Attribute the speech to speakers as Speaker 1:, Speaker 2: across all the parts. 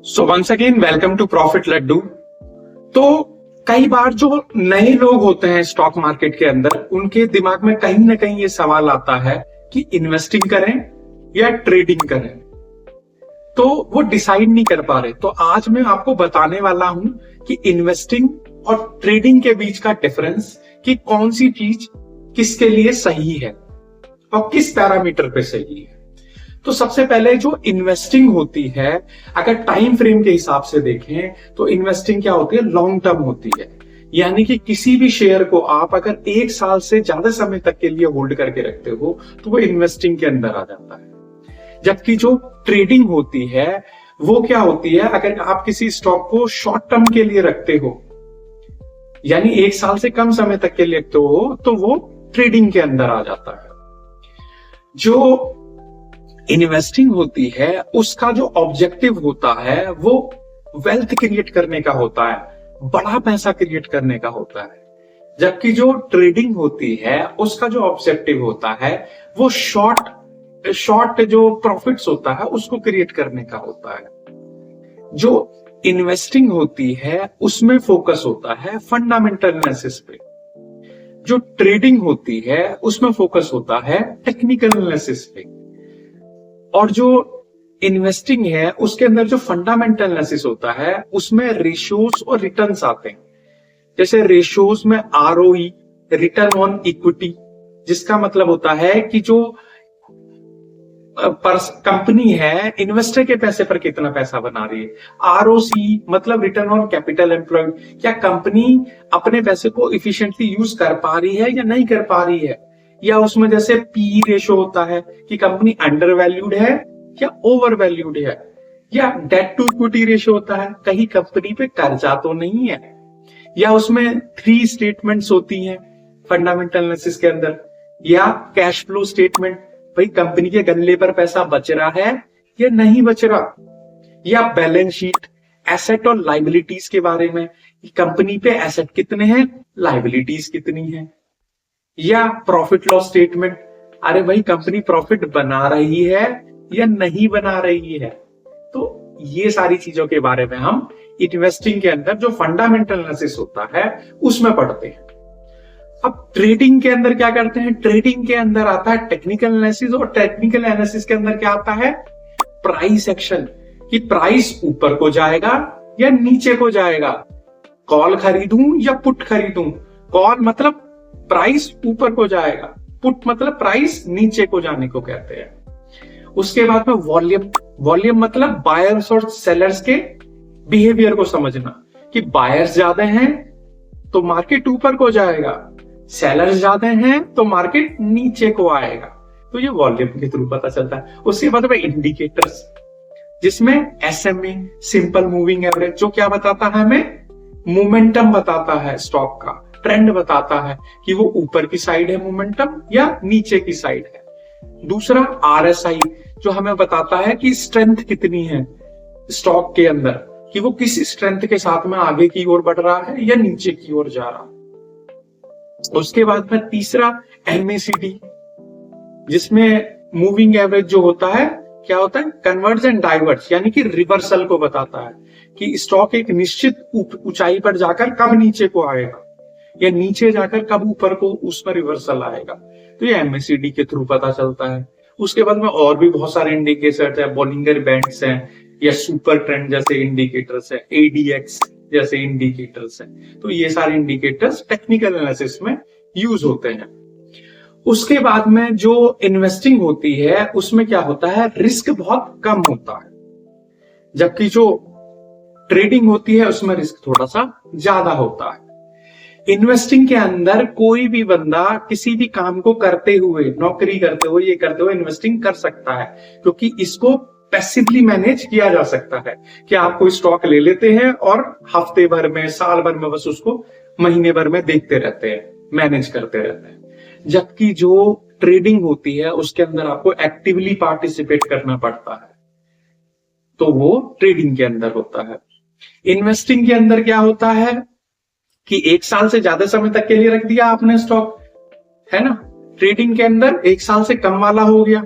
Speaker 1: So once again welcome to profit Laddu. तो कई बार जो नए लोग होते हैं स्टॉक मार्केट के अंदर, उनके दिमाग में कहीं ना कहीं ये सवाल आता है कि इन्वेस्टिंग करें या ट्रेडिंग करें, तो वो डिसाइड नहीं कर पा रहे। तो आज मैं आपको बताने वाला हूं कि इन्वेस्टिंग और ट्रेडिंग के बीच का डिफरेंस, कि कौन सी चीज किसके लिए सही है और किस पैरामीटर पे सही है। तो सबसे पहले जो इन्वेस्टिंग होती है, अगर टाइम फ्रेम के हिसाब से देखें तो इन्वेस्टिंग क्या होती है, लॉन्ग टर्म होती है। यानी कि किसी भी शेयर को आप अगर 1 साल से ज्यादा समय तक के लिए होल्ड करके रखते हो तो वो इन्वेस्टिंग के अंदर आ जाता है। जबकि जो ट्रेडिंग होती है वो क्या होती है, अगर आप किसी स्टॉक को शॉर्ट टर्म के लिए रखते हो, यानी 1 साल से कम समय तक के लिए रखते हो, तो वो ट्रेडिंग के अंदर आ जाता है। जो इन्वेस्टिंग होती है उसका जो ऑब्जेक्टिव होता है वो वेल्थ क्रिएट करने का होता है, बड़ा पैसा क्रिएट करने का होता है। जबकि जो ट्रेडिंग होती है उसका जो ऑब्जेक्टिव होता है वो शॉर्ट जो प्रॉफिट्स होता है उसको क्रिएट करने का होता है। जो इन्वेस्टिंग होती है उसमें फोकस होता है फंडामेंटल एनालिसिस पे। जो ट्रेडिंग होती है उसमें फोकस होता है टेक्निकल एनालिसिस पे। और जो इन्वेस्टिंग है उसके अंदर जो फंडामेंटल एनालिसिस होता है उसमें रेशियोज और रिटर्न्स आते हैं। जैसे रेशियोज में आरओई, रिटर्न ऑन इक्विटी, जिसका मतलब होता है कि जो कंपनी है इन्वेस्टर के पैसे पर कितना पैसा बना रही है। आरओसी मतलब रिटर्न ऑन कैपिटल एम्प्लॉयड, क्या कंपनी अपने पैसे को इफिशिएंटली यूज कर पा रही है या नहीं कर पा रही है। या उसमें जैसे पी रेशो होता है कि कंपनी अंडर वैल्यूड है या ओवर वैल्यूड है। या डेट टू इक्विटी रेशो होता है, कहीं कंपनी पे कर्जा तो नहीं है। या उसमें 3 स्टेटमेंट्स होती हैं फंडामेंटल एनालिसिस के अंदर। या कैश फ्लो स्टेटमेंट, भाई कंपनी के गल्ले पर पैसा बच रहा है या नहीं बच रहा। या बैलेंस शीट, एसेट और लाइबिलिटीज के बारे में, कंपनी पे एसेट कितने हैं, लाइबिलिटीज कितनी है। या प्रॉफिट लॉस स्टेटमेंट, अरे भाई कंपनी प्रॉफिट बना रही है या नहीं बना रही है। तो ये सारी चीजों के बारे में हम इन्वेस्टिंग के अंदर जो फंडामेंटल एनालिसिस होता है उसमें पढ़ते हैं। अब ट्रेडिंग के अंदर क्या करते हैं, ट्रेडिंग के अंदर आता है टेक्निकल एनालिसिस। और टेक्निकल एनालिसिस के अंदर क्या आता है, प्राइस एक्शन, कि प्राइस ऊपर को जाएगा या नीचे को जाएगा। कॉल खरीदूं या पुट खरीदूं। कॉल मतलब प्राइस ऊपर को जाएगा, पुट मतलब प्राइस नीचे को जाने को कहते हैं। उसके बाद में वॉल्यूम मतलब बायर्स और सेलर्स के बिहेवियर को समझना, कि बायर्स ज्यादा हैं तो मार्केट ऊपर को जाएगा, सेलर्स ज्यादा हैं तो मार्केट नीचे को आएगा। तो ये वॉल्यूम के थ्रू पता चलता है। उसके बाद में इंडिकेटर्स, जिसमें एसएमए, सिंपल मूविंग एवरेज, जो क्या बताता है, हमें मोमेंटम बताता है, स्टॉक का ट्रेंड बताता है कि वो ऊपर की साइड है मोमेंटम या नीचे की साइड है। दूसरा आरएसआई, जो हमें बताता है कि स्ट्रेंथ कितनी है स्टॉक के अंदर, कि वो किस स्ट्रेंथ के साथ में आगे की ओर बढ़ रहा है या नीचे की ओर जा रहा है। उसके बाद में तीसरा एमएसीडी, जिसमें मूविंग एवरेज जो होता है क्या होता है, कन्वर्ज एंड डाइवर्ज, यानी कि रिवर्सल को बताता है कि स्टॉक एक निश्चित ऊंचाई पर जाकर कब नीचे को आएगा या नीचे जाकर कब ऊपर को उसमें रिवर्सल आएगा। तो ये एमएसीडी के थ्रू पता चलता है। उसके बाद में और भी बहुत सारे इंडिकेटर्स है, बॉलिंगर बैंड्स हैं या सुपर ट्रेंड जैसे इंडिकेटर्स है, एडीएक्स जैसे इंडिकेटर्स हैं। तो ये सारे इंडिकेटर्स टेक्निकल एनालिसिस में यूज होते हैं। उसके बाद में जो इन्वेस्टिंग होती है उसमें क्या होता है, रिस्क बहुत कम होता है। जबकि जो ट्रेडिंग होती है उसमें रिस्क थोड़ा सा ज्यादा होता है। इन्वेस्टिंग के अंदर कोई भी बंदा किसी भी काम को करते हुए, नौकरी करते हुए, ये करते हुए इन्वेस्टिंग कर सकता है, क्योंकि इसको पैसिवली मैनेज किया जा सकता है कि आप कोई स्टॉक ले लेते हैं और हफ्ते भर में, साल भर में बस उसको महीने भर में देखते रहते हैं, मैनेज करते रहते हैं। जबकि जो ट्रेडिंग होती है उसके अंदर आपको एक्टिवली पार्टिसिपेट करना पड़ता है, तो वो ट्रेडिंग के अंदर होता है। इन्वेस्टिंग के अंदर क्या होता है कि 1 साल से ज्यादा समय तक के लिए रख दिया आपने स्टॉक, है ना। ट्रेडिंग के अंदर 1 साल से कम वाला हो गया।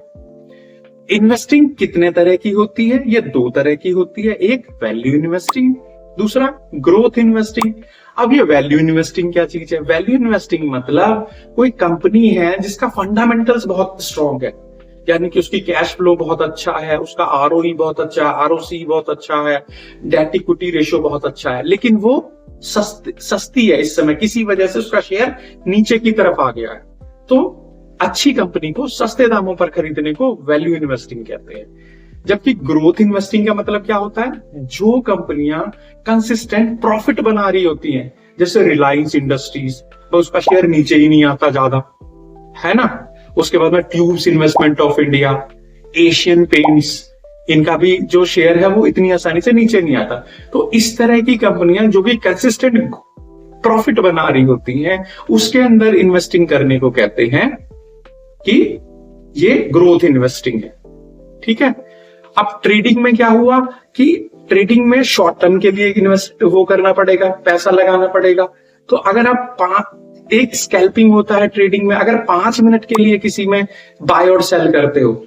Speaker 1: इन्वेस्टिंग कितने तरह की होती है? ये दो तरह की होती है, एक वैल्यू इन्वेस्टिंग, दूसरा ग्रोथ इन्वेस्टिंग। अब ये वैल्यू इन्वेस्टिंग क्या चीज है? वैल्यू इन्वेस्टिंग मतलब कोई कंपनी है जिसका फंडामेंटल्स बहुत स्ट्रांग है, यानी कि उसकी कैश फ्लो बहुत अच्छा है, उसका आरओई बहुत अच्छा है, आरओसी बहुत अच्छा है, डेट इक्विटी रेशियो बहुत अच्छा है, लेकिन वो सस्ती है इस समय, किसी वजह से उसका शेयर नीचे की तरफ आ गया है। तो अच्छी कंपनी को सस्ते दामों पर खरीदने को वैल्यू इन्वेस्टिंग कहते हैं। जबकि ग्रोथ इन्वेस्टिंग का मतलब क्या होता है? जो कंपनियां कंसिस्टेंट प्रॉफिट बना रही होती हैं, जैसे रिलायंस इंडस्ट्रीज, उसका शेयर नीचे ही नहीं आता ज्यादा, है ना। उसके बाद में tubes investment of India, Asian paints, इनका भी जो शेयर है वो इतनी आसानी से नीचे नहीं आता। तो इस तरह की कंपनियां जो कि कंसिस्टेंट प्रॉफिट बना रही होती हैं, उसके अंदर इन्वेस्टिंग करने को कहते हैं कि ये ग्रोथ इन्वेस्टिंग है। ठीक है। अब ट्रेडिंग में क्या हुआ कि ट्रेडिंग में शॉर्ट टर्म के लिए इन्वेस्ट वो करना पड़ेगा, पैसा लगाना पड़ेगा। तो अगर आप एक स्कैल्पिंग होता है ट्रेडिंग में, अगर 5 मिनट के लिए किसी में बाय और सेल करते हो,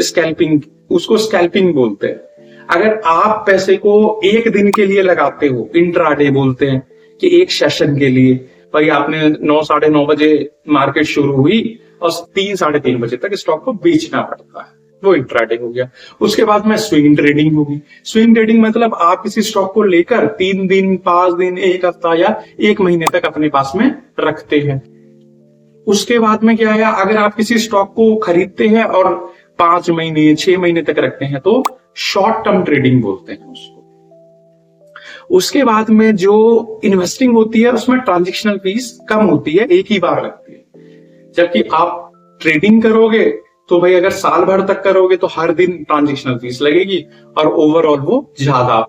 Speaker 1: स्कैल्पिंग, उसको स्कैल्पिंग बोलते हैं। अगर आप पैसे को एक दिन के लिए लगाते हो, इंट्राडे बोलते हैं कि एक सेशन के लिए, भाई आपने 9 साढ़े 9 बजे मार्केट शुरू हुई और 3 साढ़े 3 बजे तक स्टॉक को बेचना पड़ता है, वो इंट्राडे हो गया। उसके बाद में स्विंग ट्रेडिंग होगी। स्विंग ट्रेडिंग मतलब आप किसी स्टॉक को लेकर 3 दिन, 5 दिन, 1 हफ्ता या 1 महीने तक अपने पास में रखते हैं। उसके बाद में क्या है, अगर आप किसी स्टॉक को खरीदते हैं और 5 महीने, 6 महीने तक रखते हैं तो शॉर्ट टर्म ट्रेडिंग बोलते हैं उसको। उसके बाद में जो इन्वेस्टिंग होती है उसमें ट्रांजैक्शनल फीस कम होती है, एक ही बार लगती है। जबकि आप ट्रेडिंग करोगे तो भाई अगर साल भर तक करोगे तो हर दिन ट्रांजैक्शनल फीस लगेगी और ओवरऑल वो ज्यादा।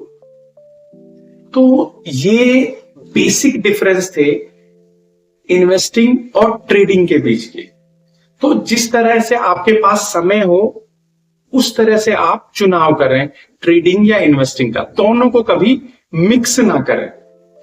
Speaker 1: तो ये बेसिक डिफरेंस थे इन्वेस्टिंग और ट्रेडिंग के बीच के। तो जिस तरह से आपके पास समय हो उस तरह से आप चुनाव करें, ट्रेडिंग या इन्वेस्टिंग का। दोनों को कभी मिक्स ना करें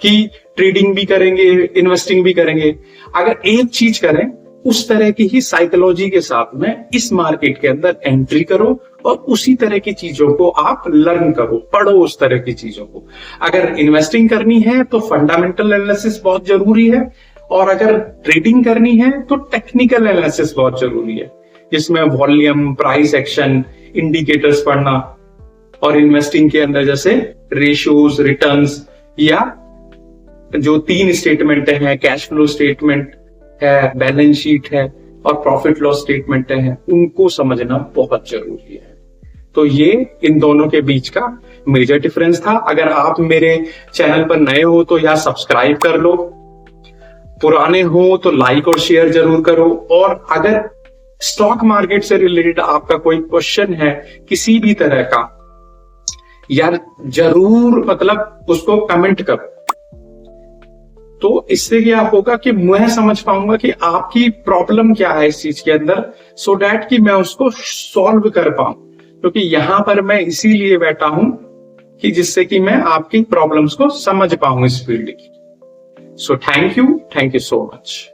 Speaker 1: कि ट्रेडिंग भी करेंगे इन्वेस्टिंग भी करेंगे। अगर एक चीज करें उस तरह की ही साइकोलॉजी के साथ में इस मार्केट के अंदर एंट्री करो और उसी तरह की चीजों को आप लर्न करो, पढ़ो उस तरह की चीजों को। अगर इन्वेस्टिंग करनी है तो फंडामेंटल एनालिसिस बहुत जरूरी है, और अगर ट्रेडिंग करनी है तो टेक्निकल एनालिसिस बहुत जरूरी है, जिसमें वॉल्यूम, प्राइस एक्शन, इंडिकेटर्स पढ़ना, और इन्वेस्टिंग के अंदर जैसे रेशियोज, रिटर्न्स, या जो 3 स्टेटमेंट है, कैश फ्लो स्टेटमेंट है, बैलेंस शीट है और प्रॉफिट लॉस स्टेटमेंट है, उनको समझना बहुत जरूरी है। तो ये इन दोनों के बीच का मेजर डिफरेंस था। अगर आप मेरे चैनल पर नए हो तो या सब्सक्राइब कर लो, पुराने हो तो लाइक और शेयर जरूर करो, और अगर स्टॉक मार्केट से रिलेटेड आपका कोई क्वेश्चन है किसी भी तरह का, यार जरूर मतलब उसको कमेंट करो। तो इससे क्या होगा कि मैं समझ पाऊंगा कि आपकी प्रॉब्लम क्या है इस चीज के अंदर, सो डैट कि मैं उसको सॉल्व कर पाऊं। क्योंकि यहां पर मैं इसीलिए बैठा हूं कि जिससे कि मैं आपकी प्रॉब्लम्स को समझ पाऊं इस फील्ड की। So thank you so much.